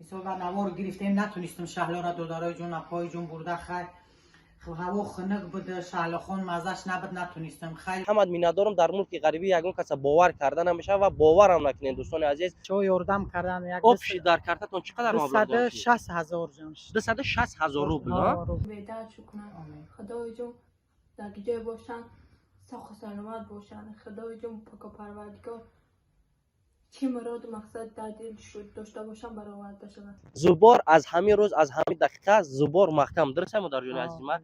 مثال و نوار گرفتیم نتونستم شهلا را دودارای جون اپای جون برده خیر هوا خنک بود شهلا خان مزش نبود نتونستم خیلی حمد میندارم در ملک غریبی یگان کس باور کردن نمیشه و باورم نکنین دوستان عزیز. چه یاردم کردن یک آبش در کارتتون چقدر مبلغ جمع شد؟ 260,000 جمع شد. 260,000 روبل ها؟ بهتر کنن خدای جون در جای باشن سخت و سلامت باشن خدای جون پاک و پروردگار چی مراد و مقصد در دل شد داشته باشن برآورده شود. زبار از همین روز از همین دقیقه زبار محکم درسته مادر جون عزیز من.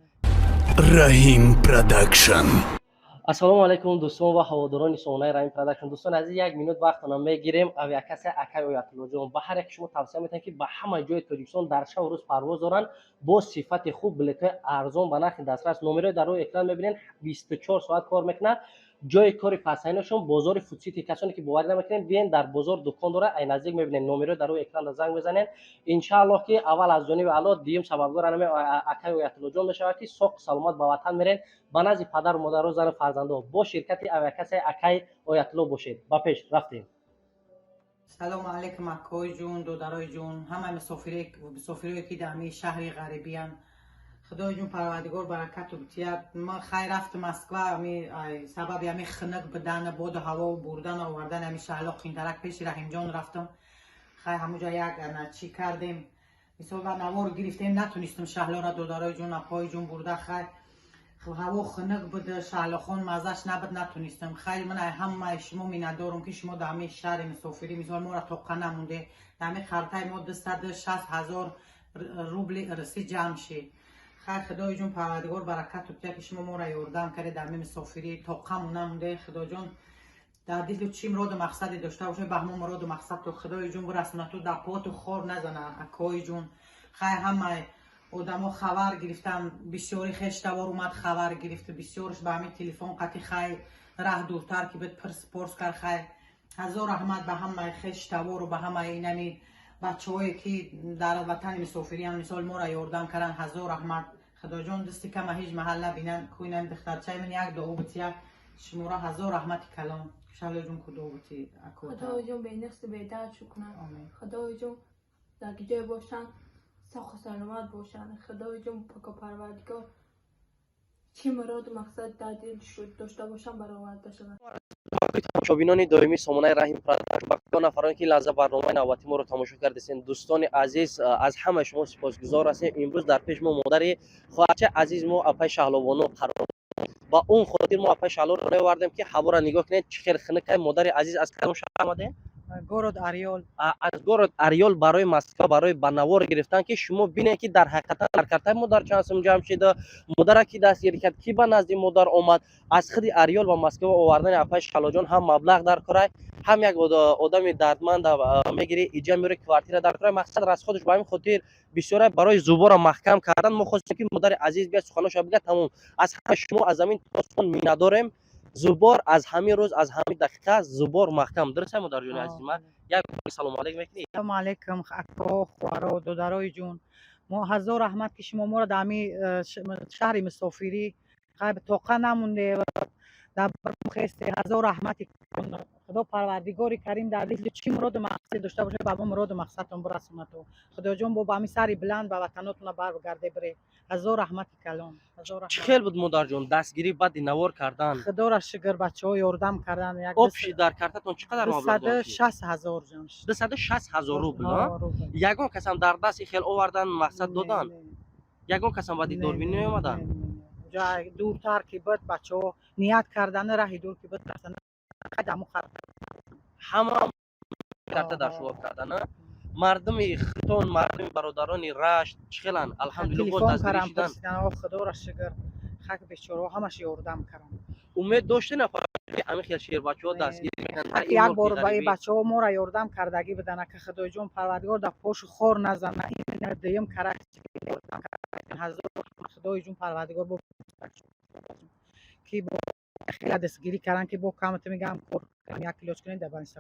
رحیم پروداکشن. السلام علیکم دوستان و هواداران سونای رحیم پروداکشن. دوستان عزیز یک مینوت وقتتون میگیریم او یک کس اکای آیت جون به هر یک شما توصیه میکنم که به همه جای تاجیکستان در شب و روز پرواز دارن با صفت خوب بلیط ارزان به نرخ دسترس. نمره در روی اکران میبینین 24 ساعت کار میکنه. جای کاری پسینشون بازار فوتسیتی کسانی که باور نمیکنین بیاین در بازار دکان داره این نزدیک میبینین نمره در روی اکران زنگ بزنین ان شاء الله که اول از جانب الله دیم سببگار انم اکای آیت جون بشه که سوق سلامت به وطن میرین به نزد پدر و مادر و زن فرزندان با شرکت اوکس اکای آیت الله باشید. با پیش رفتیم. سلام علیکم اکای جون دودارای جون همه مسافری که در شهر غریبی هم خدای جون پروردگار برکت و بتیت. ما خیر رفتم مسکو سبب یمی خنک بدن باد و هوا و بردن و آوردن همی شهلا قینترک پیش رحیم جان رفتم خیر همونجا یک چی کردیم مثال و نوار گرفتیم نتونستم شهلا را دودارای جون اپای جون برده خیر هوا خنک بود شهلا خان مزش نبود نتونستم خیلی من همه شما میندارم که شما در همه شهر مسافری مثال ما را توقع نمونده در همه خرطه ما 260,000 روبل رسید جمع شد. خیر خدای جون پروردگار برکت و که شما ما را یاردم کرده در همه مسافری توقع نمونده. خدا جون در دل چی مراد و مقصدی داشته باشه به همون مراد و مقصد تو خدای جون برسونه تو در پات و خور نزنه اکای جون. خیر همه آدما خبر گرفتن بسیاری خشتوار اومد خبر گرفت بسیارش به همین تلفن قطعی خیر راه دورتر که بهت پرس کر خیر هزار رحمت به همه خشتوار و به همه اینمی بچه‌هایی که در وطن مسافری هم مثال ما را یاردم کردن هزار رحمت. خدا جان دستی که هیچ محل نبینن کوینن دخترچه من یک دعا بتیا شما را هزار رحمت کلام شهلا جون کدو بتی خدای جون به نفس بهتر کنن خدای جون در جای باشن سخت و سلامت باشن خدای جون پاک و پروردگار چی مراد و مقصد در دل شد داشته باشن برآورده شود. تماشابینان دائمی سامانه رحیم پروداکشن با دو نفرانی که لحظه برنامه نوبتی ما رو تماشا کردین دوستان عزیز از همه شما سپاسگزار هستیم. امروز در پیش ما مادر خواهرچه عزیز ما اپای شهلابانو قرار با اون خاطر ما اپای شهلا رو آوردیم که هوا را نگاه کنید چه خیر خنک مادر عزیز از کدام شهر آمده؟ گورد اریال از گورد اریال برای مسکو برای بنوار گرفتن که شما ببینید که در حقیقت در کارت مادر چند سم جمع شده مادر کی دستگیری کرد کی به نزد مادر آمد از خود اریال و مسکو آوردن اپای شهلا جان هم مبلغ در کار هم یک آدم دردمند میگیری ایجا میره کوارتیر در کار مقصد از خودش به همین خاطر بسیار برای زبور محکم کردن ما خواستیم که مادر عزیز بیا سخنش بگه تمام از شما از زمین تاسون مینداریم زبار از همین روز از همین دقیقه زبار محکم درسته مادر جون عزیز من یک سلام علیکم میکنی. سلام علیکم اکا خوارا دودارای جون ما هزار رحمت که شما ما را در شهر مسافری خیلی توقع نمونده در خسته هزار رحمتی خدا پروردگار کریم در دل چی مراد و مقصد داشته باشه به مراد و مقصدتون برسونه تو خدا جون با همین سری بلند به وطناتون برگرده بره هزار رحمت کلام هزار رحمت. چه خیلی بود مادر جون دستگیری بعد نوار کردن خدا را شکر بچه‌ها یاردم کردن یک آبش در کارتتون چقدر مبلغ جمع شد؟ 260,000 جمع شد. 260,000 روبل یگان کسم در دست خیلی آوردن مقصد دادن یگان کسم بعد دوربین نیومدن جای دورتر که بود بچه‌ها نیت کردن راه دور که بود رفتن قدمو خراب همه کرده در شما کردن مردم خطون مردم برادران رشت چخلن الحمدلله بود دستگیری شدن خدا را شکر خاک بیچاره همش یاردم کردن امید داشته نفر همین خیلی شیر بچه‌ها دستگیر میکنن یک بار با بچه‌ها ما را یاردم کردگی بدن که خدای جون پروردگار در پاش خور نزنه این دیم کرک هزار خدای جون پروردگار با کی با خیلی دستگیری کردن که با کمت میگم یک کیلوچ کنین در بنس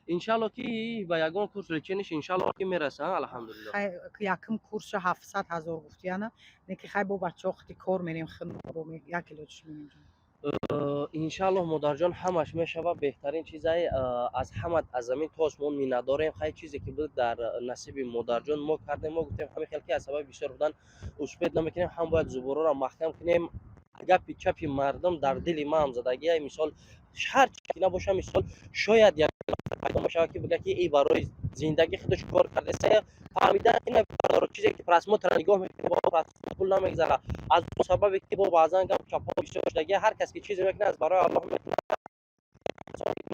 ان شاء الله که با یگان کورس لچنش ان شاء الله که میرسه الحمدلله یکم کورس 700,000 گفتی نه که خیلی با بچه‌ها خیلی کار میریم خدمت با یک کیلوچ میگم انشالله مادر جان همش میشود. بهترین چیزای از حمد از زمین تا آسمان مینداریم. خیلی چیزی که بود در نصیب مادر جان ما کردیم. ما گفتیم همین خیلی که از سبب بسیار بودن اسپید نمیکنیم، هم باید زبوره را محکم کنیم. گپی چپی مردم در دل ما هم زدگی مثال هر چی نباشه، مثال شاید یک پیدا باشه که بگه که ای برای زندگی خودش کار کرده سه فهمیدن این برای چیزی که پرسمو تر نگاه میکنه با پرسمو پول نمیگذره. از اون سببی که با بعضا گپ چپا بیشتر شدگی هر کس که چیزی میکنه از برای الله میکنه.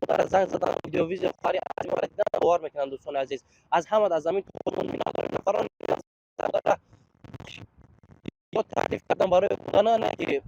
در زنگ زدن ویدیو ویزی خاری از ما دیدن باور میکنن دوستان عزیز. از همه از زمین خودمون می‌نداریم نفران یا تعریف کردن برای خدا نه که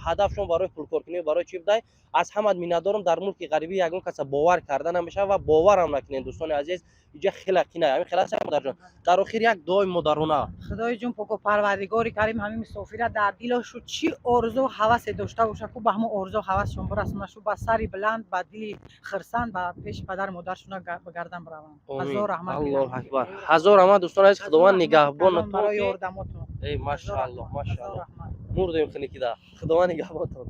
هدفشون برای پول کار کنی برای چی بده. از همه میندارم در ملک غریبی یگان کس باور کردن نمیشه و باورم نکنین دوستان عزیز. اینجا خیلی نه همین خلاص مادر جان در آخر یک دعای مادرانه. خدای جون پاک و پروردگار کریم همین مسافر در دلش چی آرزو و هوس داشته باشه که به همون آرزو و هوسشون برسونه، شو با سری بلند با دلی خرسند با پیش پدر مادرشون بگردن بروند. هزار رحمت. الله اکبر. هزار رحمت دوستان عزیز. خداوند نگهبان برای تو. اردماتون. ای ماشاءالله ماشاءالله. مردیم خنکی ده. خداوند نگهبان تو.